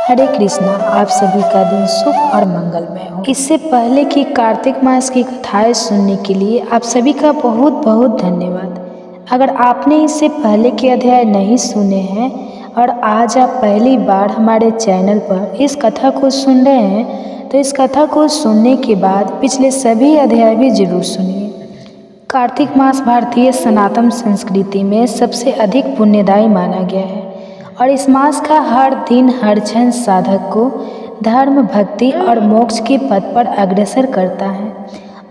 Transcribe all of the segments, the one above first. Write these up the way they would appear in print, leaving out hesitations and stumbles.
हरे कृष्णा। आप सभी का दिन शुभ और मंगलमय हो। इससे पहले कि कार्तिक मास की कथाएं सुनने के लिए आप सभी का बहुत बहुत धन्यवाद। अगर आपने इससे पहले के अध्याय नहीं सुने हैं और आज आप पहली बार हमारे चैनल पर इस कथा को सुन रहे हैं तो इस कथा को सुनने के बाद पिछले सभी अध्याय भी जरूर सुनिए। कार्तिक मास भारतीय सनातन संस्कृति में सबसे अधिक पुण्यदायी माना गया है और इस मास का हर दिन हर क्षण साधक को धर्म, भक्ति और मोक्ष के पथ पर अग्रसर करता है।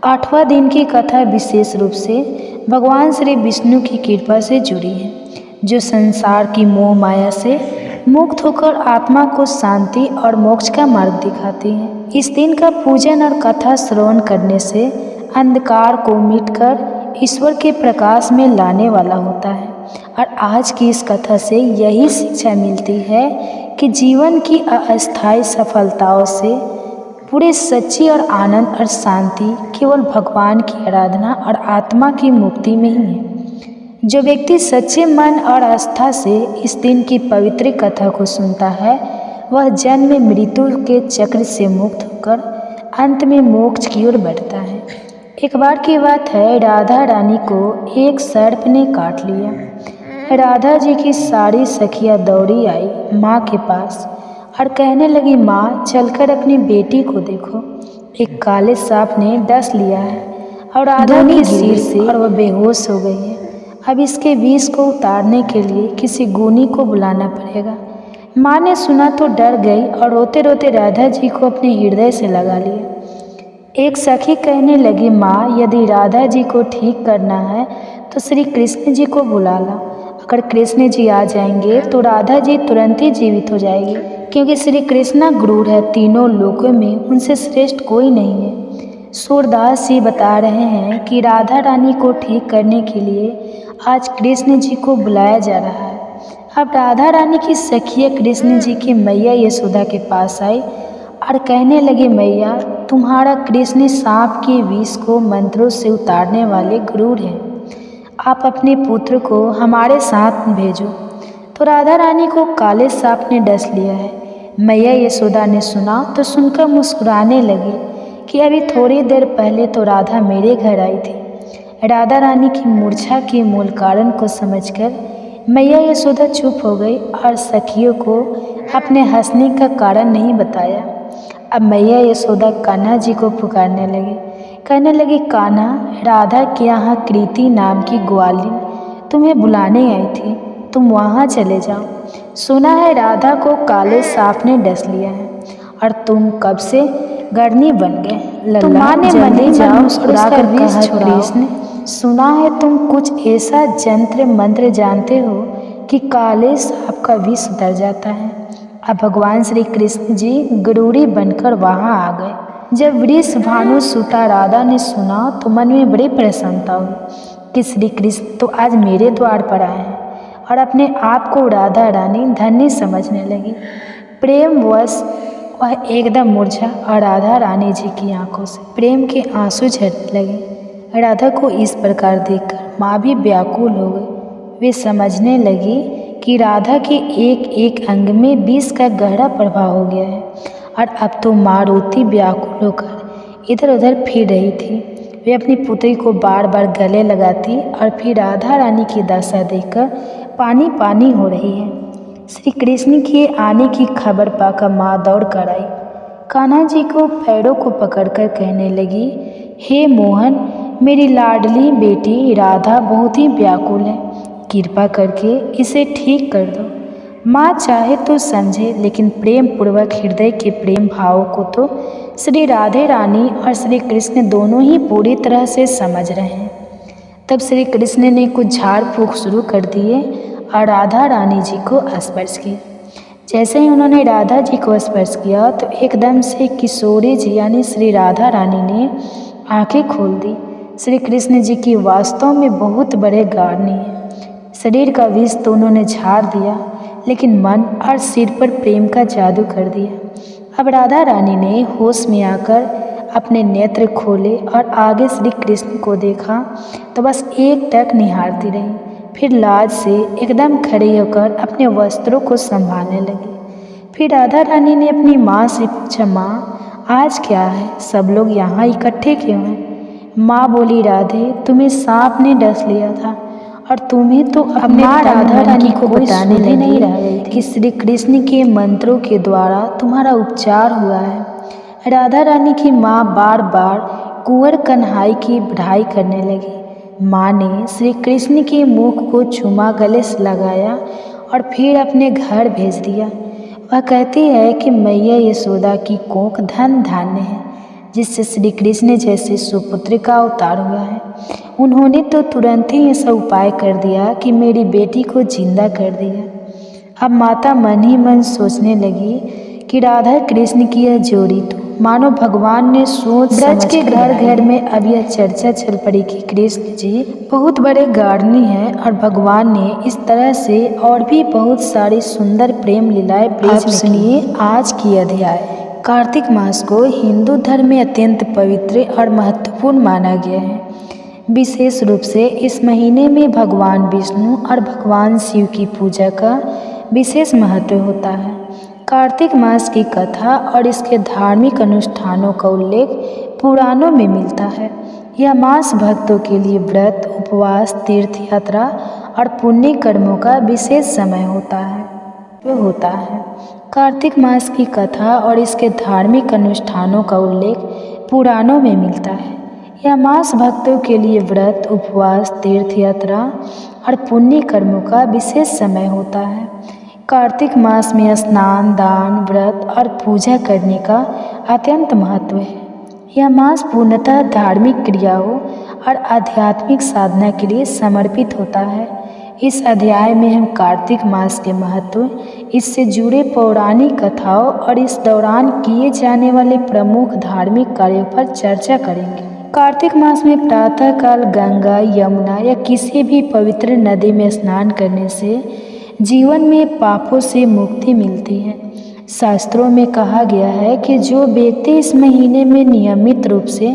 8वां दिन की कथा विशेष रूप से भगवान श्री विष्णु की कृपा से जुड़ी है, जो संसार की मोह माया से मुक्त होकर आत्मा को शांति और मोक्ष का मार्ग दिखाती है। इस दिन का पूजन और कथा श्रवण करने से अंधकार को मिटकर ईश्वर के प्रकाश में लाने वाला होता है। और आज की इस कथा से यही शिक्षा मिलती है कि जीवन की अस्थायी सफलताओं से पूरे सच्ची और आनंद और शांति केवल भगवान की आराधना और आत्मा की मुक्ति में ही है। जो व्यक्ति सच्चे मन और आस्था से इस दिन की पवित्र कथा को सुनता है वह जन्म मृत्यु के चक्र से मुक्त होकर अंत में मोक्ष की ओर बढ़ता है। एक बार की बात है, राधा रानी को एक सर्प ने काट लिया। राधा जी की सारी सखियाँ दौड़ी आई माँ के पास और कहने लगी, माँ चलकर अपनी बेटी को देखो, एक काले सांप ने डस लिया है और राधा के सिर से और वह बेहोश हो गई है। अब इसके विष को उतारने के लिए किसी गुनी को बुलाना पड़ेगा। माँ ने सुना तो डर गई और रोते रोते राधा जी को अपने हृदय से लगा लिया। एक सखी कहने लगी, माँ यदि राधा जी को ठीक करना है तो श्री कृष्ण जी को बुला ला। अगर कृष्ण जी आ जाएंगे तो राधा जी तुरंत ही जीवित हो जाएगी, क्योंकि श्री कृष्णा गुरूर है, तीनों लोकों में उनसे श्रेष्ठ कोई नहीं है। सूरदास जी बता रहे हैं कि राधा रानी को ठीक करने के लिए आज कृष्ण जी को बुलाया जा रहा है। अब राधा रानी की सखियाँ कृष्ण जी की मैया यशोदा के पास आई और कहने लगे, मैया तुम्हारा कृष्ण सांप के विष को मंत्रों से उतारने वाले गुरूर हैं, आप अपने पुत्र को हमारे साथ भेजो। तो राधा रानी को काले सांप ने डस लिया है। मैया यशोदा ने सुना तो सुनकर मुस्कुराने लगी कि अभी थोड़ी देर पहले तो राधा मेरे घर आई थी। राधा रानी की मूर्छा के मूल कारण को समझकर मैया यशोदा चुप हो गई और सखियों को अपने हंसने का कारण नहीं बताया। अब मैया यशोदा कान्हा जी को पुकारने लगी, कहने लगी, कान्हा राधा के यहाँ कृति नाम की ग्वालिन तुम्हें बुलाने आई थी, तुम वहाँ चले जाओ। सुना है राधा को काले सांप ने डस लिया है और तुम कब से गढ़नी बन गए। तुम माँ ने जल्दी जाओ मुस्कुराकर विष छुड़ाओ। सुना है तुम कुछ ऐसा जंत्र मंत्र जानते हो कि काले सांप का विष उतर जाता है। अब भगवान श्री कृष्ण जी गरूड़ी बनकर वहाँ आ गए। जब वृष भानु सुता राधा ने सुना तो मन में बड़ी प्रसन्नता हुई कि श्री कृष्ण तो आज मेरे द्वार पर आए हैं और अपने आप को राधा रानी धन्य समझने लगी। प्रेमवश वह एकदम मुरझा और राधा रानी जी की आंखों से प्रेम के आंसू झरने लगे। राधा को इस प्रकार देखकर माँ भी व्याकुल हो गई। वे समझने लगी कि राधा के एक एक अंग में विष का गहरा प्रभाव हो गया है और अब तो माँ रोती व्याकुल होकर इधर उधर फिर रही थी। वे अपनी पुत्री को बार बार गले लगाती और फिर राधा रानी की दशा देखकर पानी पानी हो रही है। श्री कृष्ण के आने की खबर पाकर माँ दौड़ कर आई। कान्हा जी को पैरों को पकड़कर कहने लगी, हे मोहन, मेरी लाडली बेटी राधा बहुत ही व्याकुल है, कृपा करके इसे ठीक कर दो। माँ चाहे तो समझे, लेकिन प्रेम पूर्वक हृदय के प्रेम भाव को तो श्री राधे रानी और श्री कृष्ण दोनों ही पूरी तरह से समझ रहे हैं। तब श्री कृष्ण ने कुछ झाड़ फूँक शुरू कर दिए और राधा रानी जी को स्पर्श किया। जैसे ही उन्होंने राधा जी को स्पर्श किया तो एकदम से किशोरी जी यानी श्री राधा रानी ने आंखें खोल दी। श्री कृष्ण जी की वास्तव में बहुत बड़े गाढ़नी है। शरीर का विष तो उन्होंने झाड़ दिया, लेकिन मन और सिर पर प्रेम का जादू कर दिया। अब राधा रानी ने होश में आकर अपने नेत्र खोले और आगे श्री कृष्ण को देखा तो बस एक टक निहारती रही। फिर लाज से एकदम खड़ी होकर अपने वस्त्रों को संभालने लगी। फिर राधा रानी ने अपनी माँ से पूछा, माँ आज क्या है, सब लोग यहाँ इकट्ठे क्यों हैं? माँ बोली, राधे तुम्हें सांप ने डस लिया था और तुम्हें तो अपने राधा रानी को बताने ही नहीं रह गई कि श्री कृष्ण के मंत्रों के द्वारा तुम्हारा उपचार हुआ है। राधा रानी की माँ बार बार कुंवर कन्हई की बढ़ाई करने लगी। माँ ने श्री कृष्ण के मुख को चूमा, गले से लगाया और फिर अपने घर भेज दिया। वह कहती है कि मैया यशोदा की कोख धन धान्य है, जिससे श्री कृष्ण जैसे सुपुत्र का अवतार हुआ है। उन्होंने तो तुरंत ही ऐसा उपाय कर दिया कि मेरी बेटी को जिंदा कर दिया। अब माता मन ही मन सोचने लगी कि राधा कृष्ण की यह जोड़ी तो मानो भगवान ने सोच ब्रज के घर घर में अब यह चर्चा चल पड़ी कि कृष्ण जी बहुत बड़े गार्डनी हैं और भगवान ने इस तरह से और भी बहुत सारी सुंदर प्रेम लीलाएं पेश। सुनिए आज की अध्याय। कार्तिक मास को हिंदू धर्म में अत्यंत पवित्र और महत्वपूर्ण माना गया है। विशेष रूप से इस महीने में भगवान विष्णु और भगवान शिव की पूजा का विशेष महत्व होता है। कार्तिक मास की कथा और इसके धार्मिक अनुष्ठानों का उल्लेख पुराणों में मिलता है। यह मास भक्तों के लिए व्रत, उपवास, तीर्थ यात्रा और पुण्य कर्मों का विशेष समय होता है। कार्तिक मास की कथा और इसके धार्मिक अनुष्ठानों का उल्लेख पुराणों में मिलता है। यह मास भक्तों के लिए व्रत, उपवास, तीर्थ यात्रा और पुण्य कर्मों का विशेष समय होता है। कार्तिक मास में स्नान, दान, व्रत और पूजा करने का अत्यंत महत्व है। यह मास पूर्णतः धार्मिक क्रियाओं और आध्यात्मिक साधना के लिए समर्पित होता है। इस अध्याय में हम कार्तिक मास के महत्व, इससे जुड़े पौराणिक कथाओं और इस दौरान किए जाने वाले प्रमुख धार्मिक कार्यों पर चर्चा करेंगे। कार्तिक मास में प्रातःकाल गंगा, यमुना या किसी भी पवित्र नदी में स्नान करने से जीवन में पापों से मुक्ति मिलती है। शास्त्रों में कहा गया है कि जो व्यक्ति इस महीने में नियमित रूप से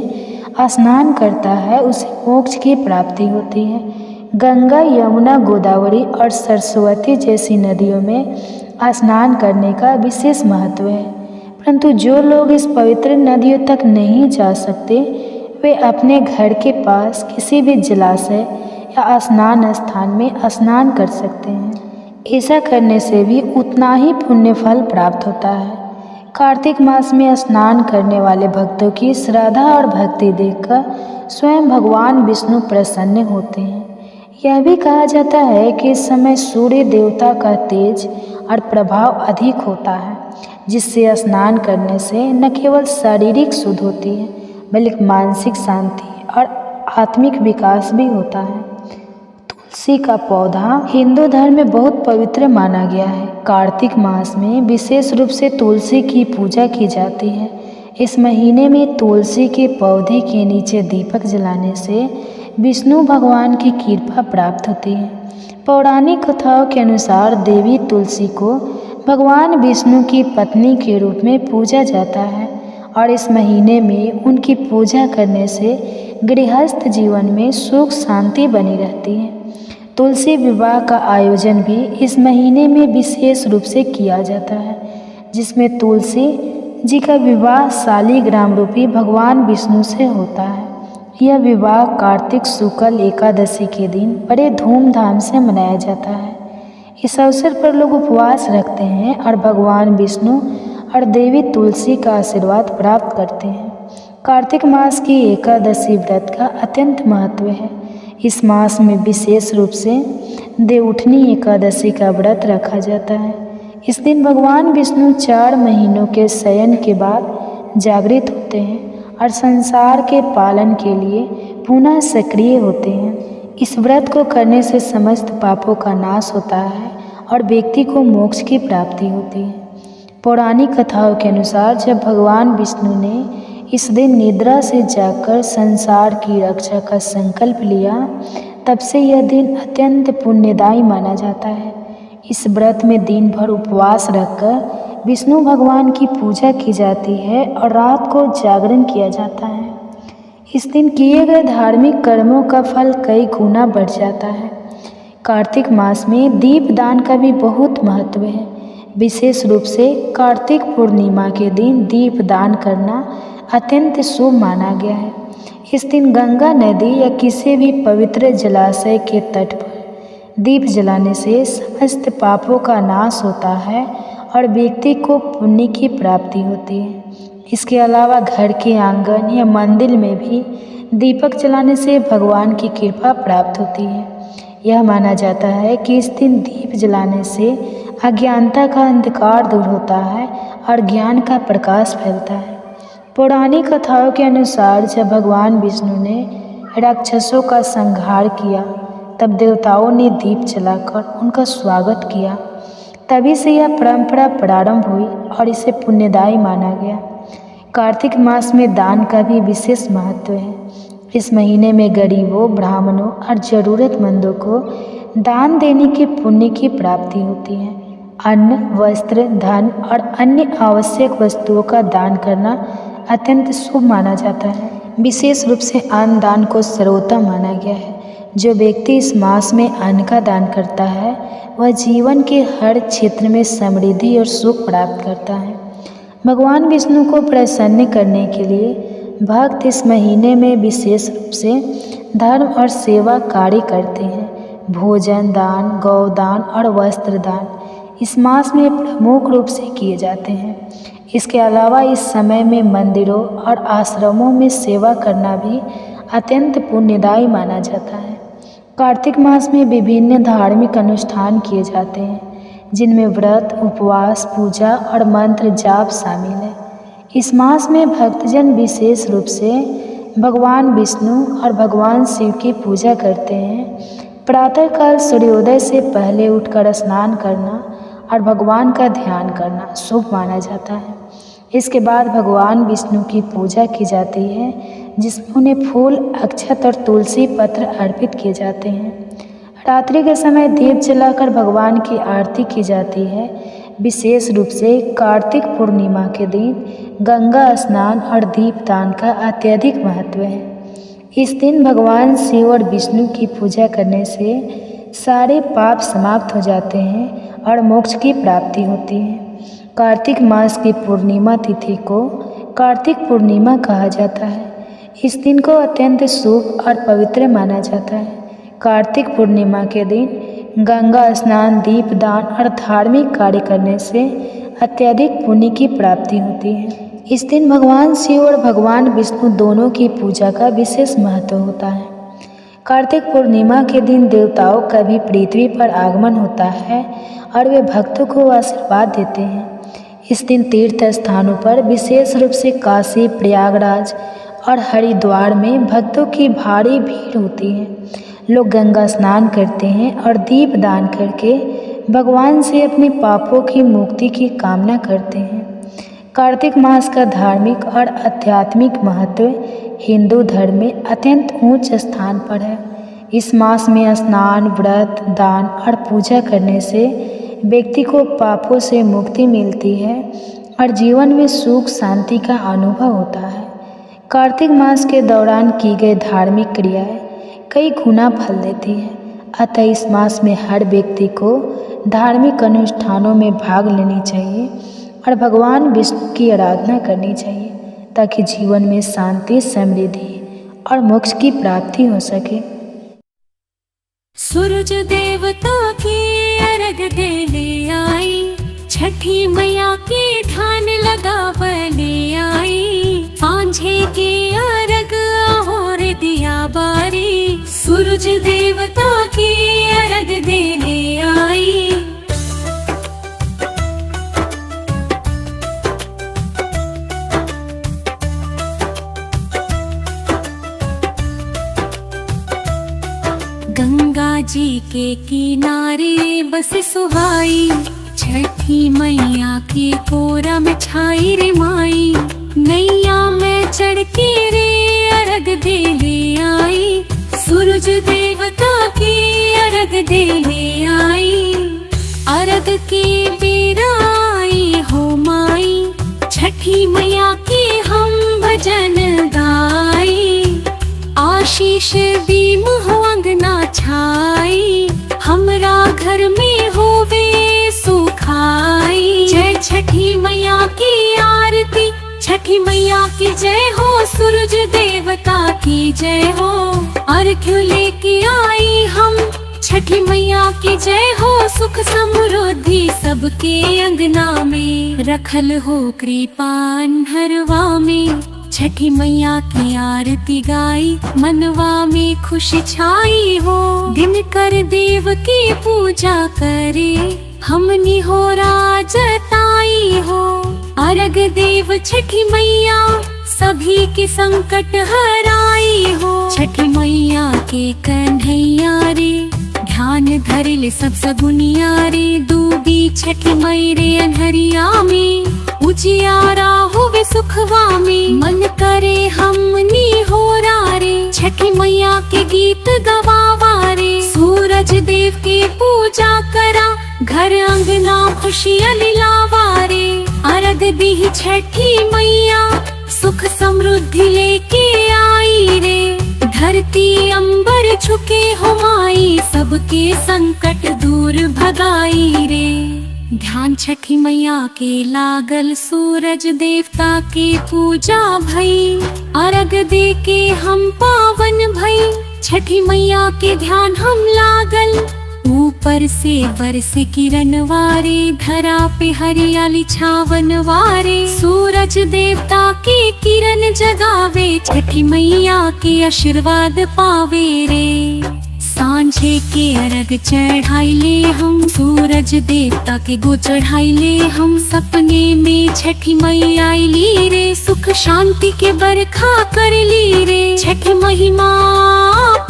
स्नान करता है उसे मोक्ष की प्राप्ति होती है। गंगा, यमुना, गोदावरी और सरस्वती जैसी नदियों में स्नान करने का विशेष महत्व है, परंतु जो लोग इस पवित्र नदियों तक नहीं जा सकते वे अपने घर के पास किसी भी जलाशय या स्नान स्थान में स्नान कर सकते हैं। ऐसा करने से भी उतना ही पुण्य फल प्राप्त होता है। कार्तिक मास में स्नान करने वाले भक्तों की श्रद्धा और भक्ति देखकर स्वयं भगवान विष्णु प्रसन्न होते हैं। यह भी कहा जाता है कि इस समय सूर्य देवता का तेज और प्रभाव अधिक होता है, जिससे स्नान करने से न केवल शारीरिक शुद्ध होती है बल्कि मानसिक शांति और आत्मिक विकास भी होता है। तुलसी का पौधा हिंदू धर्म में बहुत पवित्र माना गया है। कार्तिक मास में विशेष रूप से तुलसी की पूजा की जाती है। इस महीने में तुलसी के पौधे के नीचे दीपक जलाने से विष्णु भगवान की कृपा प्राप्त होती है। पौराणिक कथाओं के अनुसार देवी तुलसी को भगवान विष्णु की पत्नी के रूप में पूजा जाता है और इस महीने में उनकी पूजा करने से गृहस्थ जीवन में सुख शांति बनी रहती है। तुलसी विवाह का आयोजन भी इस महीने में विशेष रूप से किया जाता है, जिसमें तुलसी जी का विवाह शालिग्राम रूपी भगवान विष्णु से होता है। यह विवाह कार्तिक शुक्ल एकादशी के दिन बड़े धूमधाम से मनाया जाता है। इस अवसर पर लोग उपवास रखते हैं और भगवान विष्णु और देवी तुलसी का आशीर्वाद प्राप्त करते हैं। कार्तिक मास की एकादशी व्रत का अत्यंत महत्व है। इस मास में विशेष रूप से देवउठनी एकादशी का व्रत रखा जाता है। इस दिन भगवान विष्णु 4 महीनों के शयन के बाद जागृत होते हैं और संसार के पालन के लिए पुनः सक्रिय होते हैं। इस व्रत को करने से समस्त पापों का नाश होता है और व्यक्ति को मोक्ष की प्राप्ति होती है। पौराणिक कथाओं के अनुसार जब भगवान विष्णु ने इस दिन निद्रा से जागकर संसार की रक्षा का संकल्प लिया, तब से यह दिन अत्यंत पुण्यदायी माना जाता है। इस व्रत में दिन भर उपवास रखकर विष्णु भगवान की पूजा की जाती है और रात को जागरण किया जाता है। इस दिन किए गए धार्मिक कर्मों का फल कई गुना बढ़ जाता है। कार्तिक मास में दीप दान का भी बहुत महत्व है। विशेष रूप से कार्तिक पूर्णिमा के दिन दीप दान करना अत्यंत शुभ माना गया है। इस दिन गंगा नदी या किसी भी पवित्र जलाशय के तट पर दीप जलाने से समस्त पापों का नाश होता है और व्यक्ति को पुण्य की प्राप्ति होती है। इसके अलावा घर के आंगन या मंदिर में भी दीपक जलाने से भगवान की कृपा प्राप्त होती है। यह माना जाता है कि इस दिन दीप जलाने से अज्ञानता का अंधकार दूर होता है और ज्ञान का प्रकाश फैलता है। पौराणिक कथाओं के अनुसार जब भगवान विष्णु ने राक्षसों का संहार किया तब देवताओं ने दीप जलाकर उनका स्वागत किया। तभी से यह परंपरा प्रारंभ हुई और इसे पुण्यदायी माना गया। कार्तिक मास में दान का भी विशेष महत्व है। इस महीने में गरीबों, ब्राह्मणों और ज़रूरतमंदों को दान देने के पुण्य की प्राप्ति होती है। अन्न, वस्त्र, धन और अन्य आवश्यक वस्तुओं का दान करना अत्यंत शुभ माना जाता है। विशेष रूप से अन्न दान को सर्वोत्तम माना गया है। जो व्यक्ति इस मास में अन्न का दान करता है वह जीवन के हर क्षेत्र में समृद्धि और सुख प्राप्त करता है। भगवान विष्णु को प्रसन्न करने के लिए भक्त इस महीने में विशेष रूप से धर्म और सेवा कार्य करते हैं। भोजन दान, गौदान और वस्त्र दान इस मास में प्रमुख रूप से किए जाते हैं। इसके अलावा इस समय में मंदिरों और आश्रमों में सेवा करना भी अत्यंत पुण्यदायी माना जाता है। कार्तिक मास में विभिन्न धार्मिक अनुष्ठान किए जाते हैं जिनमें व्रत, उपवास, पूजा और मंत्र जाप शामिल है। इस मास में भक्तजन विशेष रूप से भगवान विष्णु और भगवान शिव की पूजा करते हैं। प्रातःकाल सूर्योदय से पहले उठकर स्नान करना और भगवान का ध्यान करना शुभ माना जाता है। इसके बाद भगवान विष्णु की पूजा की जाती है जिसमें उन्हें फूल, अक्षत और तुलसी पत्र अर्पित किए जाते हैं। रात्रि के समय दीप जलाकर भगवान की आरती की जाती है। विशेष रूप से कार्तिक पूर्णिमा के दिन गंगा स्नान और दीपदान का अत्यधिक महत्व है। इस दिन भगवान शिव और विष्णु की पूजा करने से सारे पाप समाप्त हो जाते हैं और मोक्ष की प्राप्ति होती है। कार्तिक मास की पूर्णिमा तिथि को कार्तिक पूर्णिमा कहा जाता है। इस दिन को अत्यंत शुभ और पवित्र माना जाता है। कार्तिक पूर्णिमा के दिन गंगा स्नान, दीपदान और धार्मिक कार्य करने से अत्यधिक पुण्य की प्राप्ति होती है। इस दिन भगवान शिव और भगवान विष्णु दोनों की पूजा का विशेष महत्व होता है। कार्तिक पूर्णिमा के दिन देवताओं का भी पृथ्वी पर आगमन होता है और वे भक्तों को आशीर्वाद देते हैं। इस दिन तीर्थ स्थानों पर विशेष रूप से काशी, प्रयागराज और हरिद्वार में भक्तों की भारी भीड़ होती है। लोग गंगा स्नान करते हैं और दीप दान करके भगवान से अपने पापों की मुक्ति की कामना करते हैं। कार्तिक मास का धार्मिक और आध्यात्मिक महत्व हिंदू धर्म में अत्यंत उच्च स्थान पर है। इस मास में स्नान, व्रत, दान और पूजा करने से व्यक्ति को पापों से मुक्ति मिलती है और जीवन में सुख शांति का अनुभव होता है। कार्तिक मास के दौरान की गई धार्मिक क्रियाएं कई गुना फल देती है। अतः इस मास में हर व्यक्ति को धार्मिक अनुष्ठानों में भाग लेनी चाहिए और भगवान विष्णु की आराधना करनी चाहिए ताकि जीवन में शांति, समृद्धि और मोक्ष की प्राप्ति हो सके। सूरज देवता की अर्घ देने आई, छठी मैया की ध्यान लगावने आई। सांझे के अर्घ और दिया बारी, सूरज देवता की अर्घ देने आई। गंगा जी के किनारे बस सुहाई, छठी मैया की कोरा में छाई रे माई। नैया में चढ़ के रे अर्घ देने आई, सूरज देवता की अर्घ देने आई। अर्घ के बेरा आई हो माई, छठी मैया की हम भजन गाई। आशीष भी अंगना छाई, हमरा घर में होवे सुखाई। छठी मैया की आरती। छठी मैया की जय हो, सूरज देवता की जय हो। अर्घ्य लेके आई हम, छठी मैया की जय हो। सुख समृद्धि सबके अंगना में, रखल हो कृपा अंधरवा में। छठी मैया की आरती गाई, मनवा में खुशी छाई हो। दिन कर देव की पूजा करे, हमनी हो राजताई हो। अर्घ देव छठी मैया, सभी के संकट हराई हो। छठी मैया के कन्हैया रे, ध्यान धरिले सब सगुनिया रे। डूबी छठी मई रे अन्हरिया में, उजियारा होवे सुखवा में। मन करे हमनी हो रे, छठी मैया के गीत गवावा रे। सूरज देव के पूजा करा, घर अंगना खुशियाँ लिलावा रे। अर्घ दी छठी मैया, सुख समृद्धि लेके आई रे। धरती अंबर झुके हो माई, सबके संकट दूर भगाई रे। ध्यान छठी मैया के लागल, सूरज देवता के पूजा भई। अर्घ दे के हम पावन भई, छठी मैया के ध्यान हम लागल। ऊपर से बरसे किरण वारे, धरा पे हरियाली छावन वारे। सूरज देवता के किरण जगावे, छठी मैया के आशीर्वाद पावे रे। सांझे के अर्घ चढ़ाइले हम, सूरज देवता के गो चढ़ाइले हम। सपने में छठी मैया आईली रे, सुख शांति के बरखा करली रे। छठी महिमा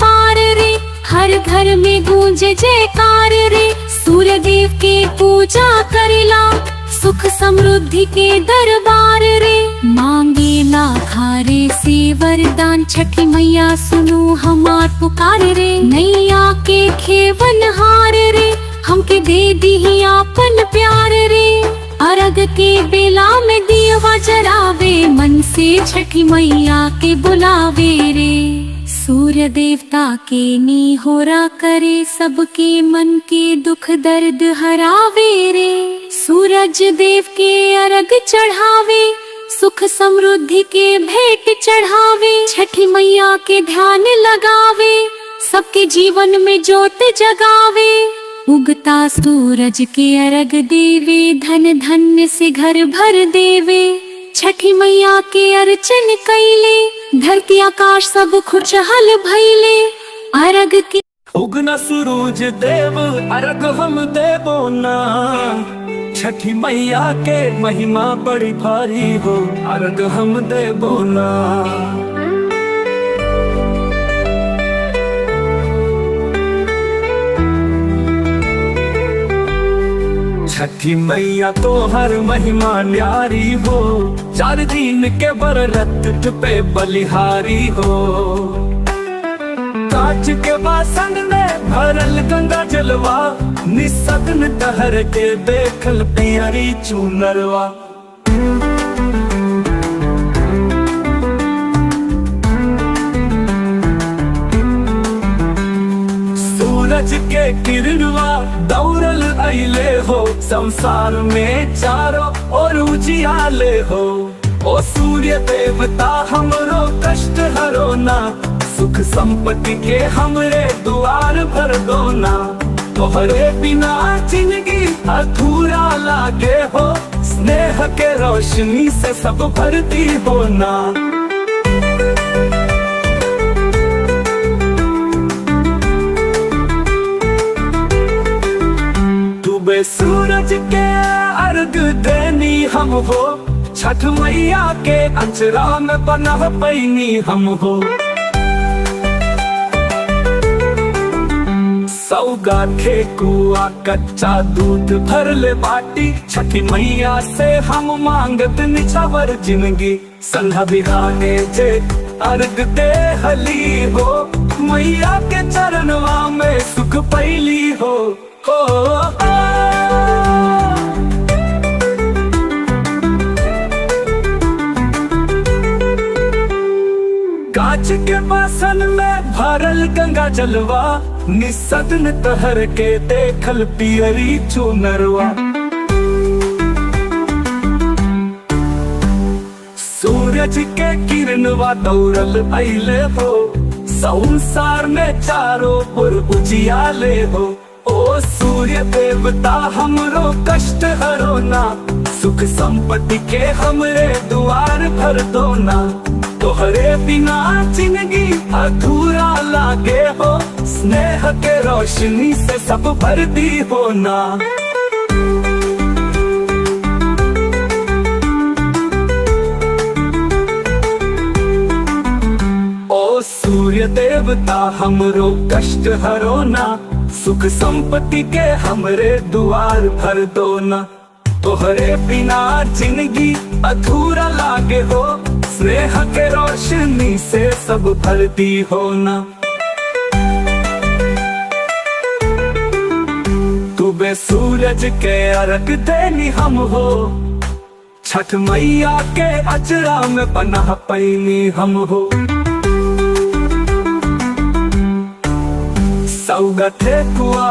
पार रे, हर घर में गूंजे जयकार रे। सूर्य देव के पूजा करेला, सुख समृद्धि के दरबार रे। मांगे ना खारे से वरदान, छठी मैया सुनो हमार पुकार रे। नैया के खेवन हार रे, हमके दे दी आपन प्यार रे। अर्घ के बेला में दियवा जरावे, मन से छठी मैया के बुलावे रे। सूर्य देवता के निहोरा करे, सबके मन के दुख दर्द हरावे रे। सूरज देव के अर्घ चढ़ावे, सुख समृद्धि के भेंट चढ़ावे। छठी मैया के ध्यान लगावे, सबके जीवन में ज्योत जगावे। उगता सूरज के अर्घ देवे, धन धन्य से घर भर देवे। छठी मैया के अर्चन कैले, धरती आकाश सब खुशहाल भइले। अर्घ की उगना सूरज देव, अर्घ हम देवो ना। छठी मैया के महिमा बड़ी भारी हो, अर्घ हम देवो ना। छठी मैया तो हर महिमा न्यारी हो, 4 दिन के व्रत पे बलिहारी हो। कांच के बासन में भरल गंगा जलवा, निसग्न टहर के देखल पियरी चुनरवा। सूरज के किरणवा दौड़ल अइले हो, संसार में चारों ओर उजियाले हो। ओ सूर्य देवता हमरो कष्ट हरो ना, सुख संपत्ति के हमरे द्वार भर दो ना। तोहरे बिना जिंदगी अधूरा लागे हो, स्नेह के रोशनी से सब भरती हो ना। डूबे सूरज के अर्घ देनी हम हो, छठ मैया के अंचरा में बना पैनी हम हो। सौगा ठेकुआ कच्चा दूध भर ले बाटी, छठी मैया से हम मांगत निछावर जिंदगी। संधा बिहाने जे अर्घ दे हली हो, मैया के चरणवा में सुख पैली हो। कांच के बासन में भरल गंगा जलवा, निसग्न तहर के देखल पियरी चुनरवा। किरणवा दौड़ल अइले हो, संसार में चारों ओर उजियाले हो। ओ सूर्य देवता हमरो कष्ट हरो ना, सुख संपत्ति के हमरे द्वार भर दो ना। तोहरे बिना जिंदगी अधूरा लागे हो, स्नेह के रोशनी से सब भर दी हो ना। ओ सूर्य देवता हमरो कष्ट हरो ना, सुख संपत्ति के हमरे द्वार भर दो ना। तोहरे बिना जिंदगी अधूरा लागे हो, स्नेह के रोशनी से सब भर दी हो ना। तू बे सूरज के अर्घ देनी हम हो, छठ मैया के अजरा में पनाह पैनी हम हो। सौगठे कुआ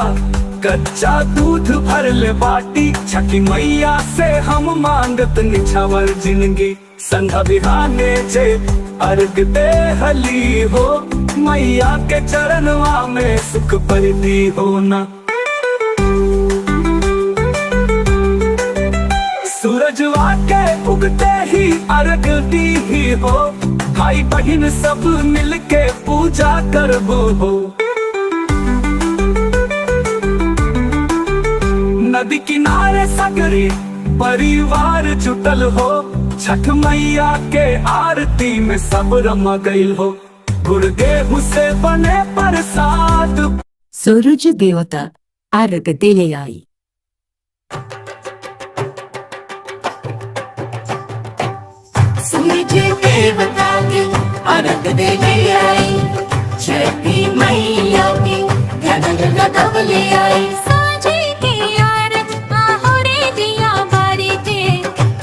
कच्चा दूध भर ले बाटी, छठी मैया से हम मांगत निछावर जिंदगी। संध्या बिहाने जे अर्घ दे हली हो, मैया के चरणवा में सुख परदी हो ना। सूरजवा के उगते ही अर्घ दी ही हो, भाई बहन सब मिलके पूजा करबो हो। नदी किनारे सगरी परिवार जुटल हो, छठ मैया के आरती में सब रमा गइल हो। गुड़ गेहूं से बने प्रसाद, सूरज देवता अर्घ देने आई। सूरज देवता के अर्घ देने आई, छठी मैया के घनघ लगवले आई।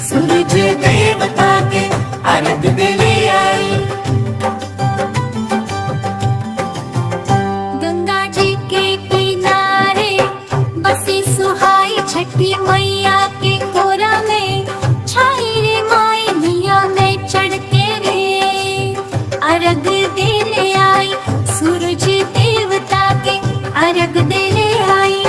सूरज देवता के अर्घ देने आई। गंगा जी के किनारे बसी सुहाई छठी मैया के कोरा में, छाई रे माई मिया में चढ़ के रे अर्घ देने आई। सूरज देवता के अर्घ देने आई।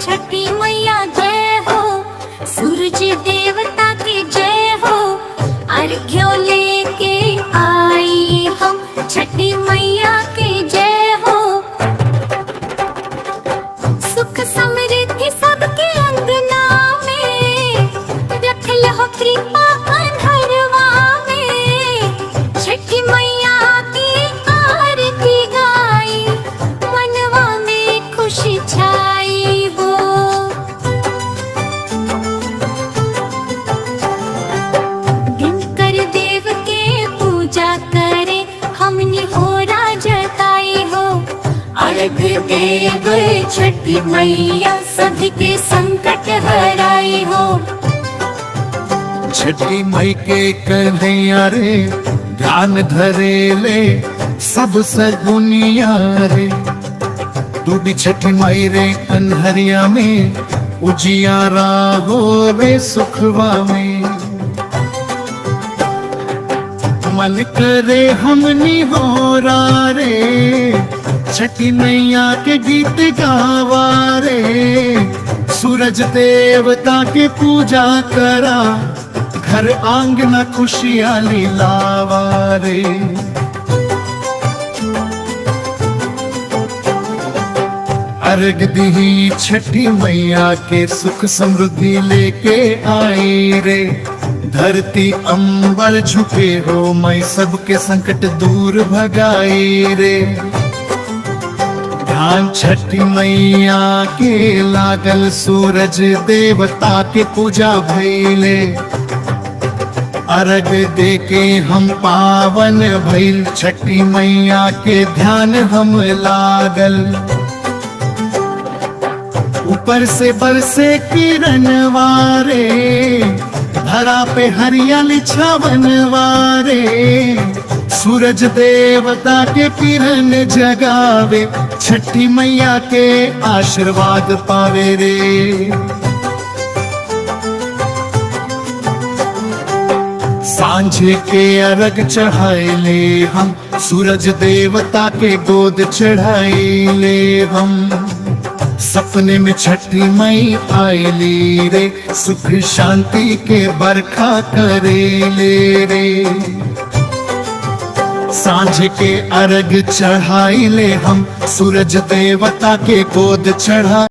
छठी मैया जय हो, सूरज देवता की जय हो। अर्घ्यों लेके आई हम, छठी मैया की जय हो। सुख समृद्धि सबके अंगना में, रखल हो कृपा अंधरवा में। छठी मैया की आरती गाई, मनवा में खुशी छाई। अर्घ दे छठी मैया सभी के संकट हराई हो। छठी मई के कन्हैया रे, ध्यान धरे ले सब सगुनिया रे। तू भी छठी मई रे कन्हरिया में, उजियारा हो रे सुखवा में। मन करे हमनी हो रे, छठी मैया के गीत गावा रे। सूरज देवता के पूजा करा, घर आंगना खुशियाली लावा रे। अर्घ दी छठी मैया के सुख समृद्धि लेके आई रे। धरती अंबर झुके हो, मैं सबके संकट दूर भगाई रे। ध्यान छठी मैया के लागल, सूरज देवता के पूजा भइले। अर्घ दे के हम पावन भइल, छठी मैया के ध्यान हम लागल। ऊपर से बरसे किरण वारे, धरा पे हरियाली छावन वारे, सूरज देवता के किरण जगावे, छठी मैया के आशीर्वाद पावे रे। सांझ के अर्घ चढ़ाइले हम, सूरज देवता के गोद चढ़ाइले हम। सपने में छठी मई आईली रे, सुख शांति के बरखा करेले रे। सांझ के अर्घ चढ़ाइले हम, सूरज देवता के गोद चढ़ा